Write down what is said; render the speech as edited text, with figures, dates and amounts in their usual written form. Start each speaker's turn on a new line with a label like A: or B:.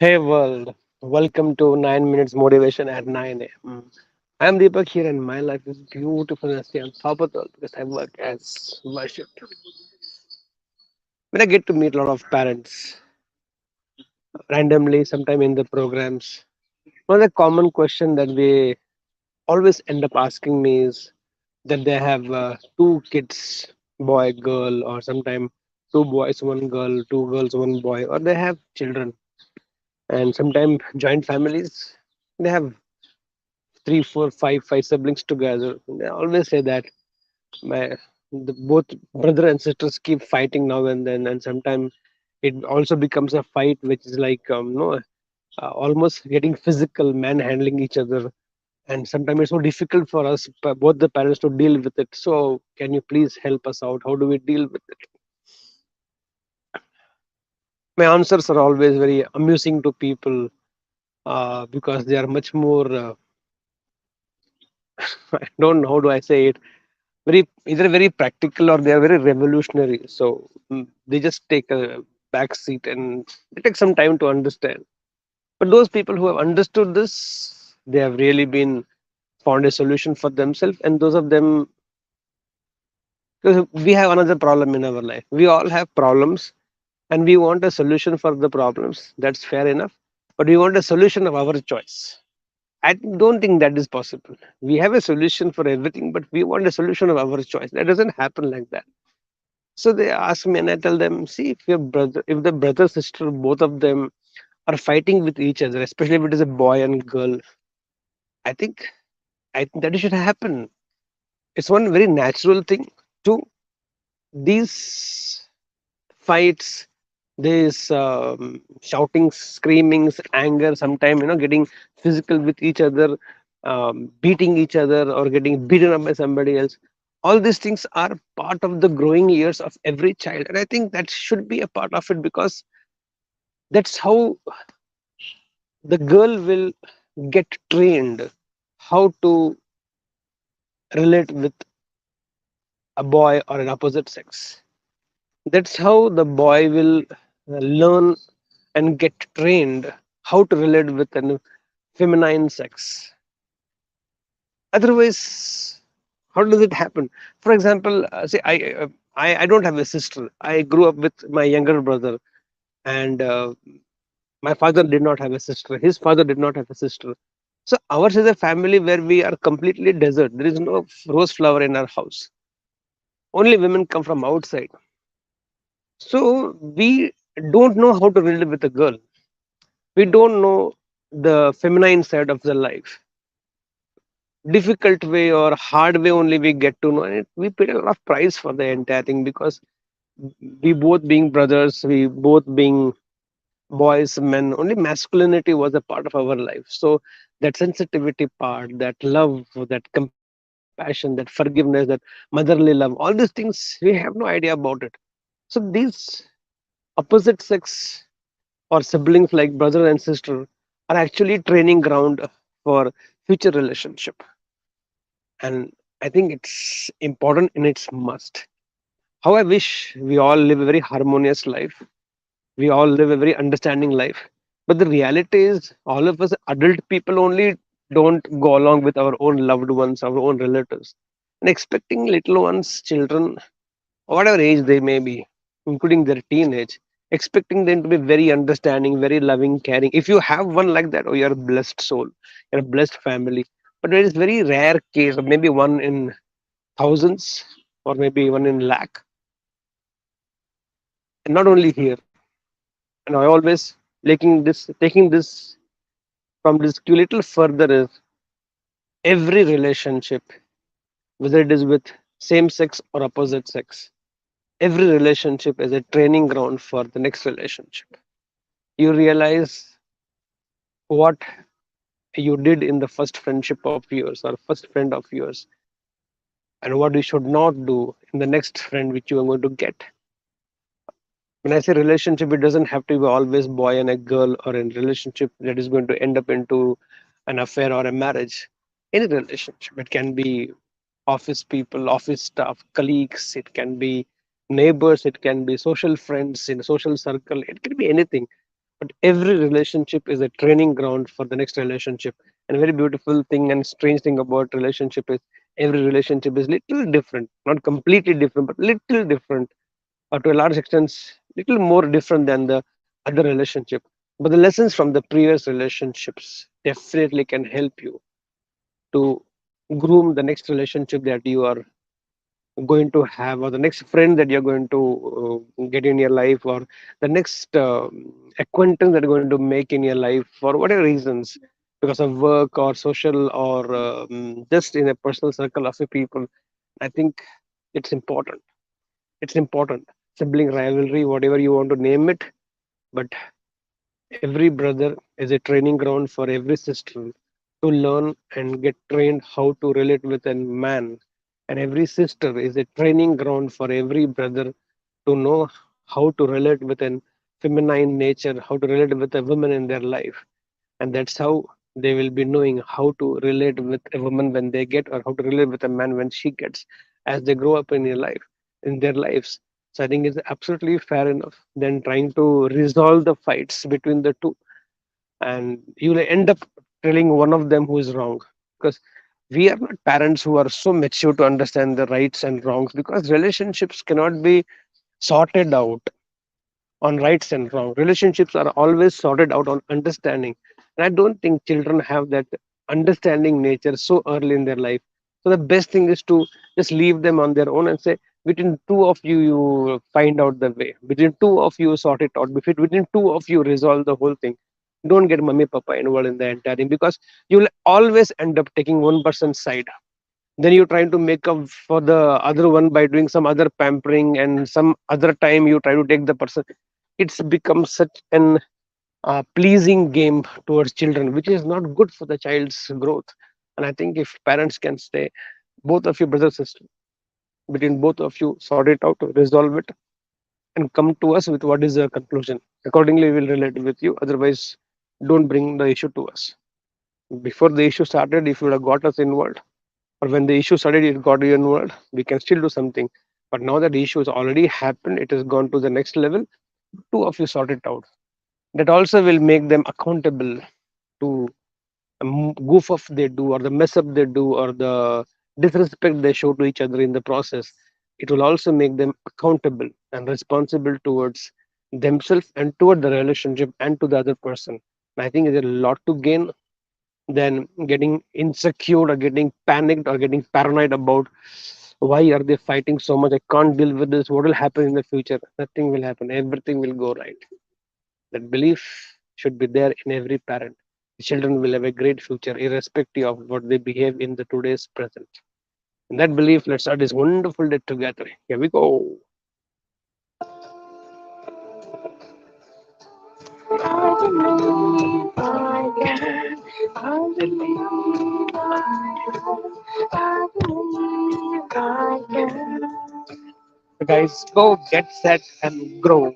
A: Hey world, welcome to 9 minutes motivation at 9 a.m. I'm Deepak here and my life is beautiful and stay on top of it all because I work as worship. When I get to meet a lot of parents randomly, sometime in the programs, one of the common question that they always end up asking me is that they have two kids, boy, girl, or sometime two boys, one girl, two girls, one boy, or they have children and sometimes joint families. They have three, four, five siblings together. They always say that my both brother and sisters keep fighting now and then, and sometimes it also becomes a fight, which is like no, almost getting physical, manhandling each other. And sometimes it's so difficult for us, both the parents, to deal with it. So, can you please help us out? How do we deal with it? My answers are always very amusing to people because they are much more. I don't know how do I say it, very either very practical or they are very revolutionary. So they just take a back seat and it takes some time to understand. But those people who have understood this, they have really been found a solution for themselves. And those of them, because we have another problem in our life, we all have problems, and we want a solution for the problems. That's fair enough. But we want a solution of our choice. I don't think that is possible. We have a solution for everything, but we want a solution of our choice. That doesn't happen like that. So they ask me, and I tell them, see, if the brother sister, both of them are fighting with each other, especially if it is a boy and girl, I think I think that should happen. It's one very natural thing. Two, these fights, these shouting, screamings, anger, sometimes getting physical with each other, beating each other, or getting beaten up by somebody else. All these things are part of the growing years of every child, and I think that should be a part of it because that's how the girl will get trained how to relate with a boy or an opposite sex. That's how the boy will learn and get trained how to relate with a feminine sex. Otherwise, how does it happen? For example, say I don't have a sister. I grew up with my younger brother, and my father did not have a sister. His father did not have a sister. So ours is a family where we are completely desert. There is no rose flower in our house. Only women come from outside. So we don't know how to relate with a girl. We don't know the feminine side of the life. Difficult way or hard way only we get to know. And we paid a lot of price for the entire thing because we both being brothers, we both being boys, men, only masculinity was a part of our life. So that sensitivity part, that love, that compassion, that forgiveness, that motherly love, all these things we have no idea about it. So these opposite sex or siblings like brother and sister are actually training ground for future relationship. And I think it's important and it's must. How I wish we all live a very harmonious life. We all live a very understanding life. But the reality is, all of us adult people only don't go along with our own loved ones, our own relatives. And expecting little ones, children, whatever age they may be, including their teenage, expecting them to be very understanding, very loving, caring. If you have one like that, oh, you're a blessed soul, you're a blessed family. But it is very rare case, or maybe one in thousands, or maybe one in lakh. And not only here, and I always taking this from this a little further is every relationship, whether it is with same sex or opposite sex, every relationship is a training ground for the next relationship. You realize what you did in the first friendship of yours or first friend of yours, and what you should not do in the next friend which you are going to get. When I say relationship, it doesn't have to be always boy and a girl or a relationship that is going to end up into an affair or a marriage. Any relationship, it can be office people, office staff, colleagues, it can be neighbors, it can be social friends in a social circle, it can be anything. but every relationship is a training ground for the next relationship. And a very beautiful thing and strange thing about relationship is every relationship is little different, not completely different, but little different, or to a large extent, little more different than the other relationship. But the lessons from the previous relationships definitely can help you to groom the next relationship that you are going to have, or the next friend that you're going to get in your life, or the next acquaintance that you're going to make in your life for whatever reasons, because of work or social or just in a personal circle of a people. I think it's important. It's important. Sibling rivalry, whatever you want to name it, but every brother is a training ground for every sister to learn and get trained how to relate with a man. And every sister is a training ground for every brother to know how to relate with an feminine nature, how to relate with a woman in their life. And that's how they will be knowing how to relate with a woman when they get, or how to relate with a man when she gets, as they grow up in your life, in their lives. So I think it's absolutely fair enough than trying to resolve the fights between the two, and you will end up telling one of them who is wrong, because we are not parents who are so mature to understand the rights and wrongs, because relationships cannot be sorted out on rights and wrong. Relationships are always sorted out on understanding. And I don't think children have that understanding nature so early in their life. So the best thing is to just leave them on their own and say, between two of you, you find out the way. Between two of you, sort it out. Between two of you, resolve the whole thing. Don't get mummy papa involved in the entire thing, because you'll always end up taking one person's side. Then you're trying to make up for the other one by doing some other pampering, and some other time you try to take the person. It's become such an pleasing game towards children, which is not good for the child's growth. And I think if parents can stay, both of you brother sister, between both of you, sort it out, resolve it, and come to us with what is the conclusion. Accordingly, we'll relate with you. Otherwise, don't bring the issue to us. Before the issue started, if you would have got us involved, or when the issue started, it got you involved, we can still do something. But now that the issue has already happened, it has gone to the next level. Two of you sort it out. That also will make them accountable to goof up they do, or the mess up they do, or the disrespect they show to each other in the process. It will also make them accountable and responsible towards themselves and toward the relationship and to the other person. And I think there's a lot to gain than getting insecure or getting panicked or getting paranoid about why are they fighting so much. I can't deal with this. What will happen in the future? Nothing will happen. Everything will go right. That belief should be there in every parent. The children will have a great future, irrespective of what they behave in the today's present. And that belief, let's start this wonderful day together. Here we go.
B: I believe I can. I believe I can. I believe I can.
A: Guys, go get set and grow.